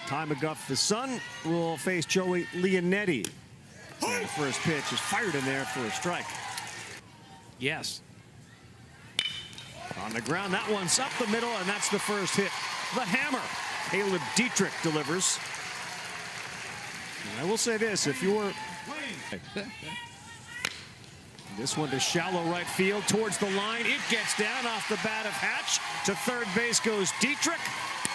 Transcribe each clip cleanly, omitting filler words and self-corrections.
Ty McGuff, son, will face Joey Leonetti. And the first pitch is fired in there for a strike. Yes. On the ground, that one's up the middle, and that's the first hit. The hammer. Caleb Dietrich delivers. And I will say this, if you're... This one to shallow right field towards the line. It gets down off the bat of Hatch. To third base goes Dietrich.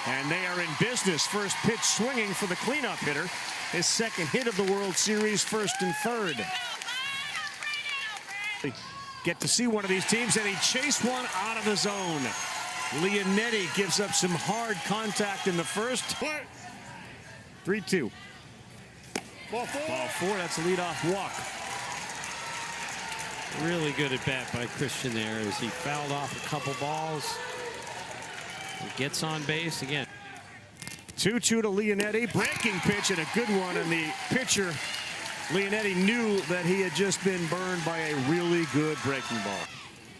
And they are in business. First pitch swinging for the cleanup hitter. His second hit of the World Series, first and third. Get to see one of these teams, and he chased one out of the zone. Leonetti gives up some hard contact in the first. 3-2. Ball four, that's a leadoff walk. Really good at bat by Christian there as he fouled off a couple balls. He gets on base again. 2-2 to Leonetti. Breaking pitch and a good one. And the pitcher, Leonetti, knew that he had just been burned by a really good breaking ball.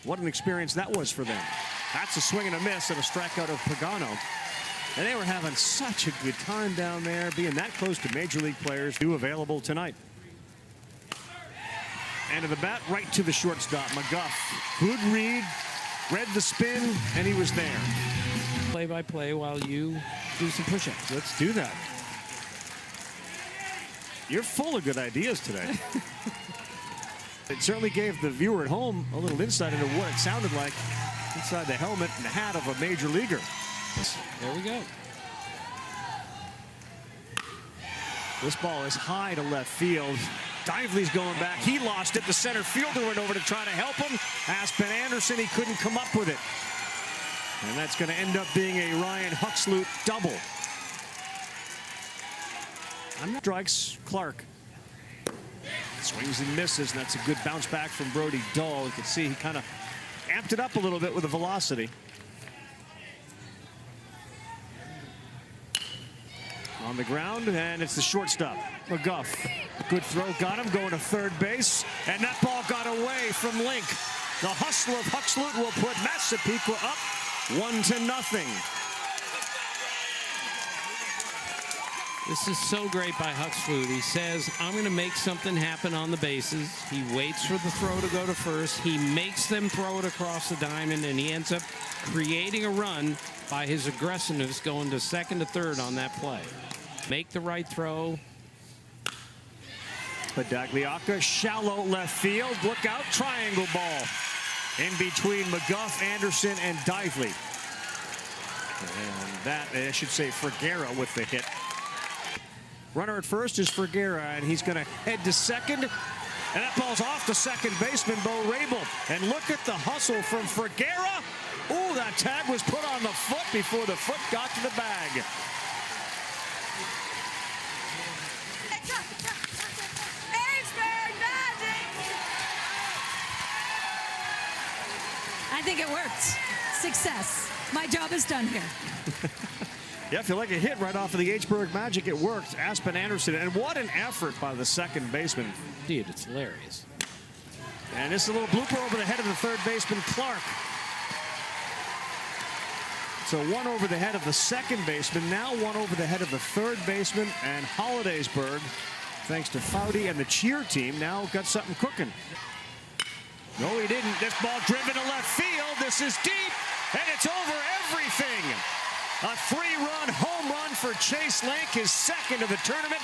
What an experience that was for them. That's a swing and a miss and a strikeout of Pagano. And they were having such a good time down there, being that close to major league players. Two available tonight. And to the bat, right to the shortstop, McGuff. Good read, read the spin, and he was there. Play-by-play while you do some push-ups. Let's do that. You're full of good ideas today. It certainly gave the viewer at home a little insight into what it sounded like inside the helmet and hat of a major leaguer. There we go. This ball is high to left field. Dively's going back. He lost it. The center fielder went over to try to help him. Aspen Anderson, he couldn't come up with it. And that's going to end up being a Ryan Huxloot double. Strikes Clark. Swings and misses, and that's a good bounce back from Brody Dahl. You can see he kind of amped it up a little bit with the velocity. On the ground, and it's the shortstop, McGuff. Good throw, got him, going to third base, and that ball got away from Link. The hustle of Huxloot will put Massapequa up 1-0. This is so great by Huxloot. He says, I'm going to make something happen on the bases. He waits for the throw to go to first. He makes them throw it across the diamond, and he ends up creating a run by his aggressiveness going to second to third on that play. Make the right throw. Padagliaka, shallow left field. Look out, triangle ball. In between McGuff, Anderson, and Dively. And that, I should say, Ferguera with the hit. Runner at first is Ferguera, and he's going to head to second. And that ball's off to second baseman, Bo Rabel. And look at the hustle from Ferguera. Ooh, that tag was put on the foot before the foot got to the bag. I think it worked. Success. My job is done here. Yeah, if you like a hit right off of the H-Burg Magic, it worked. Aspen Anderson, and what an effort by the second baseman. Dude, it's hilarious. And this is a little blooper over the head of the third baseman, Clark. So one over the head of the second baseman, now one over the head of the third baseman, and Hollidaysburg, thanks to Foudy and the cheer team, now got something cooking. No, he didn't. This ball driven to left field. This is deep, and it's over everything. A three-run home run for Chase Link, his second of the tournament.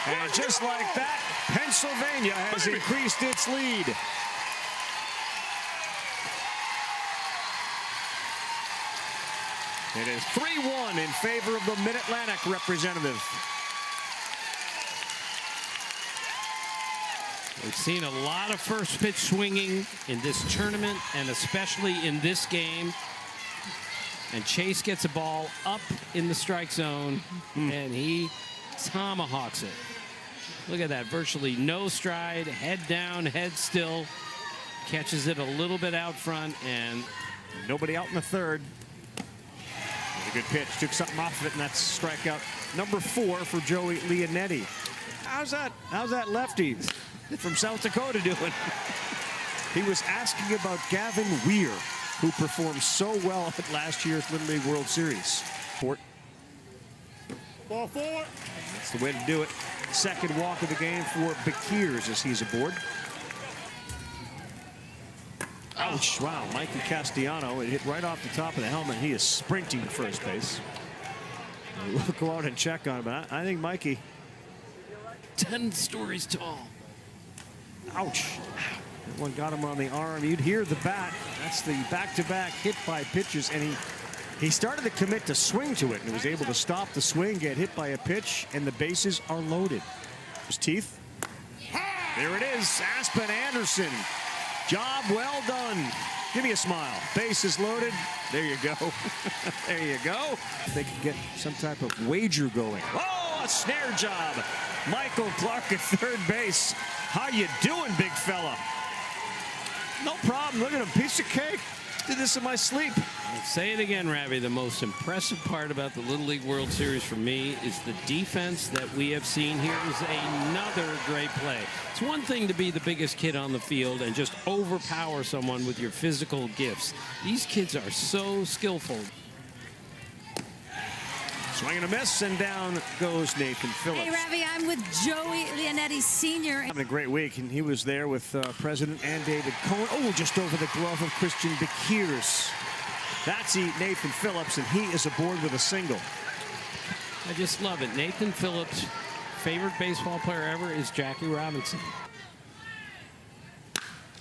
And just like that, Pennsylvania has increased its lead. It is 3-1 in favor of the Mid-Atlantic representative. We've seen a lot of first pitch swinging in this tournament, and especially in this game. And Chase gets a ball up in the strike zone, and he tomahawks it. Look at that, virtually no stride, head down, head still. Catches it a little bit out front, and nobody out in the third. A good pitch, took something off of it, and that's strikeout number 4 for Joey Leonetti. How's that lefty from South Dakota doing? He was asking about Gavin Weir, who performed so well at last year's Little League World Series. Ball forward. That's the way to do it. Second walk of the game for Bekiers as he's aboard. Ouch, wow, Mikey Castellano, it hit right off the top of the helmet. He is sprinting to first base. We'll go out and check on him, but I think Mikey. 10 stories tall. Ouch. That one got him on the arm. You'd hear the bat. That's the back-to-back hit by pitches, and he started to commit to swing to it and was able to stop the swing, get hit by a pitch, and the bases are loaded. His teeth. There it is, Aspen Anderson. Job well done. Give me a smile. Bases loaded. There you go. There you go. They can get some type of wager going. Oh, a snare job. Michael Clark at third base. How you doing, big fella? No problem. Look at him. Piece of cake. Did this in my sleep. I'll say it again, Ravi. The most impressive part about the Little League World Series for me is the defense that we have seen here is another great play. It's one thing to be the biggest kid on the field and just overpower someone with your physical gifts. These kids are so skillful. Swing and a miss, and down goes Nathan Phillips. Hey, Ravi, I'm with Joey Leonetti Sr. Having a great week, and he was there with President and David Cohen. Oh, just over the glove of Christian Bekiers. That's Nathan Phillips, and he is aboard with a single. I just love it. Nathan Phillips' favorite baseball player ever is Jackie Robinson.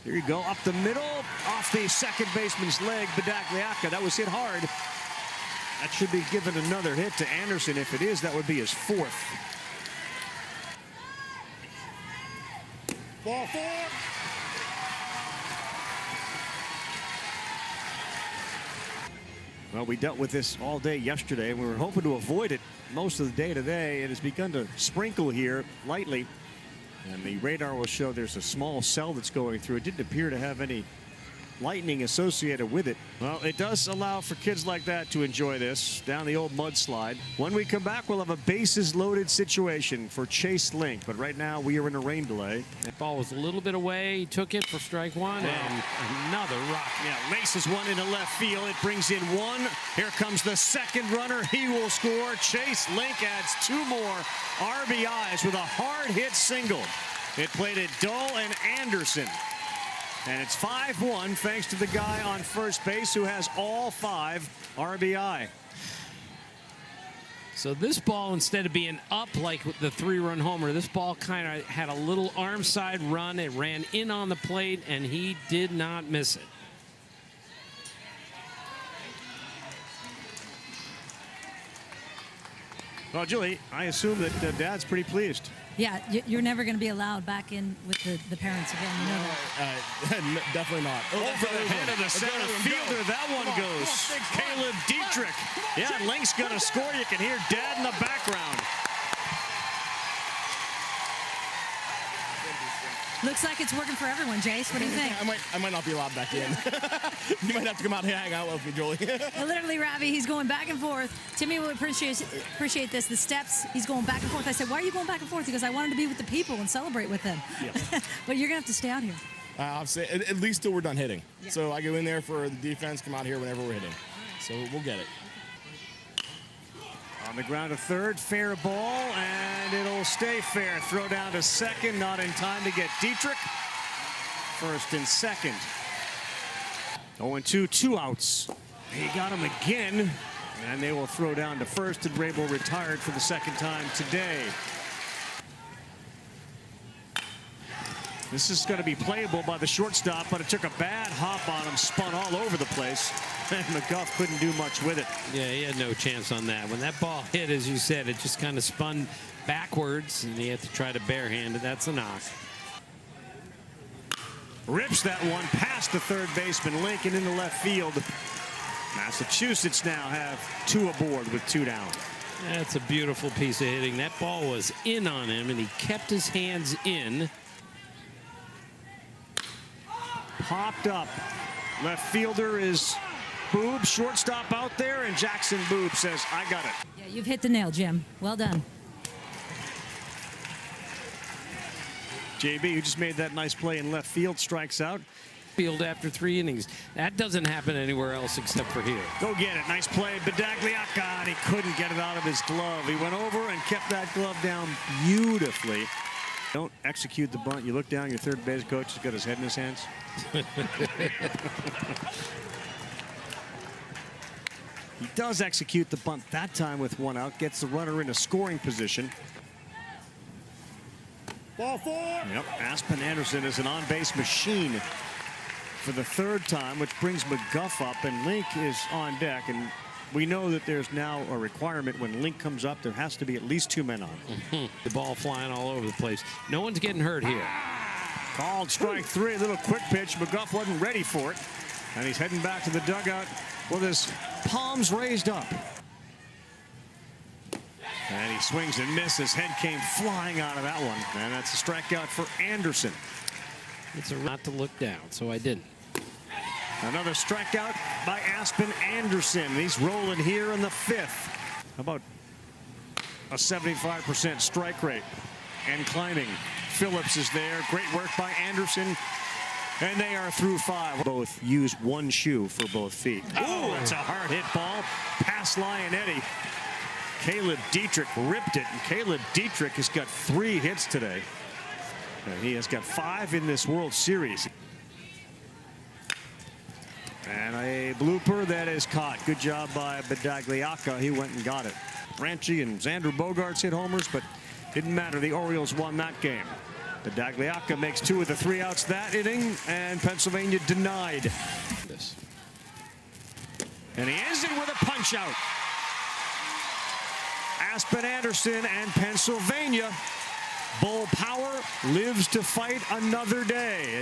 Here you go, up the middle, off the second baseman's leg, Badagliaka. That was hit hard. That should be given another hit to Anderson. If it is, that would be his fourth. Ball forward. Well, we dealt with this all day yesterday, and we were hoping to avoid it most of the day today. It has begun to sprinkle here lightly, and the radar will show there's a small cell that's going through. It didn't appear to have any lightning associated with it. Well, it does allow for kids like that to enjoy this down the old mudslide. When we come back, we'll have a bases loaded situation for Chase Link, but right now we are in a rain delay. That ball was a little bit away. He took it for strike one, and another rock. Yeah, laces one into left field. It brings in one. Here comes the second runner. He will score. Chase Link adds two more RBIs with a hard hit single. It played it Dull and Anderson. And it's 5-1 thanks to the guy on first base who has all 5 RBI. So this ball, instead of being up like the 3-run homer, this ball kind of had a little arm side run. It ran in on the plate, and he did not miss it. Well, Julie, I assume that Dad's pretty pleased. Yeah, you're never going to be allowed back in with the parents again. You know that. Definitely not. Over the head of the center fielder, that one goes. Caleb Dietrich. Yeah, Link's going to score. You can hear Dad in the background. Looks like it's working for everyone, Jace. What do you think? I might not be allowed back in. You might have to come out and hang out with me, Julie. Literally, Ravi, he's going back and forth. Timmy will appreciate this. The steps, he's going back and forth. I said, why are you going back and forth? He goes, I wanted to be with the people and celebrate with them. Yeah. But you're going to have to stay out here. I'll say at least till we're done hitting. Yeah. So I go in there for the defense, come out here whenever we're hitting. So we'll get it. On the ground to third, fair ball, and it'll stay fair. Throw down to second, not in time to get Dietrich. First and second. 0-2, 2 outs. He got him again, and they will throw down to first, and Rabel retired for the second time today. This is going to be playable by the shortstop, but it took a bad hop on him, spun all over the place, and McGuff couldn't do much with it. Yeah, he had no chance on that. When that ball hit, as you said, it just kind of spun backwards, and he had to try to barehand it. That's a knock. Rips that one past the third baseman, Lincoln into left field. Massachusetts now have 2 aboard with 2 down. That's a beautiful piece of hitting. That ball was in on him, and he kept his hands in. Popped up. Left fielder is Boob, shortstop out there, and Jackson Boob says, I got it. Yeah, you've hit the nail, Jim. Well done. JB, who just made that nice play in left field, strikes out. field after 3 innings. That doesn't happen anywhere else except for here. Go get it. Nice play. Bedagliaca, and he couldn't get it out of his glove. He went over and kept that glove down beautifully. Don't execute the bunt. You look down, your third base coach has got his head in his hands. He does execute the bunt that time with 1 out. Gets the runner in a scoring position. Ball 4. Yep, Aspen Anderson is an on-base machine for the 3rd time, which brings McGuff up, and Link is on deck. And we know that there's now a requirement when Link comes up, there has to be at least 2 men on. The ball flying all over the place. No one's getting hurt here. Called strike 3, a little quick pitch. McGuff wasn't ready for it, and he's heading back to the dugout with his palms raised up. And he swings and misses. Head came flying out of that one. And that's a strikeout for Anderson. It's a not to look down, so I didn't. Another strikeout by Aspen Anderson. He's rolling here in the 5th. How about a 75% strike rate and climbing? Phillips is there. Great work by Anderson. And they are through 5. Both use 1 shoe for both feet. Oh, that's a hard hit ball past Lionetti. Caleb Dietrich ripped it, and Caleb Dietrich has got 3 hits today. And he has got 5 in this World Series. And a blooper that is caught. Good job by Bedagliaca. He went and got it. Ranchi and Xander Bogaerts hit homers, but didn't matter. The Orioles won that game. Bedagliaca makes 2 of the 3 outs that inning, and Pennsylvania denied this. And he ends it with a punch out. Aspen Anderson and Pennsylvania. Bull power lives to fight another day.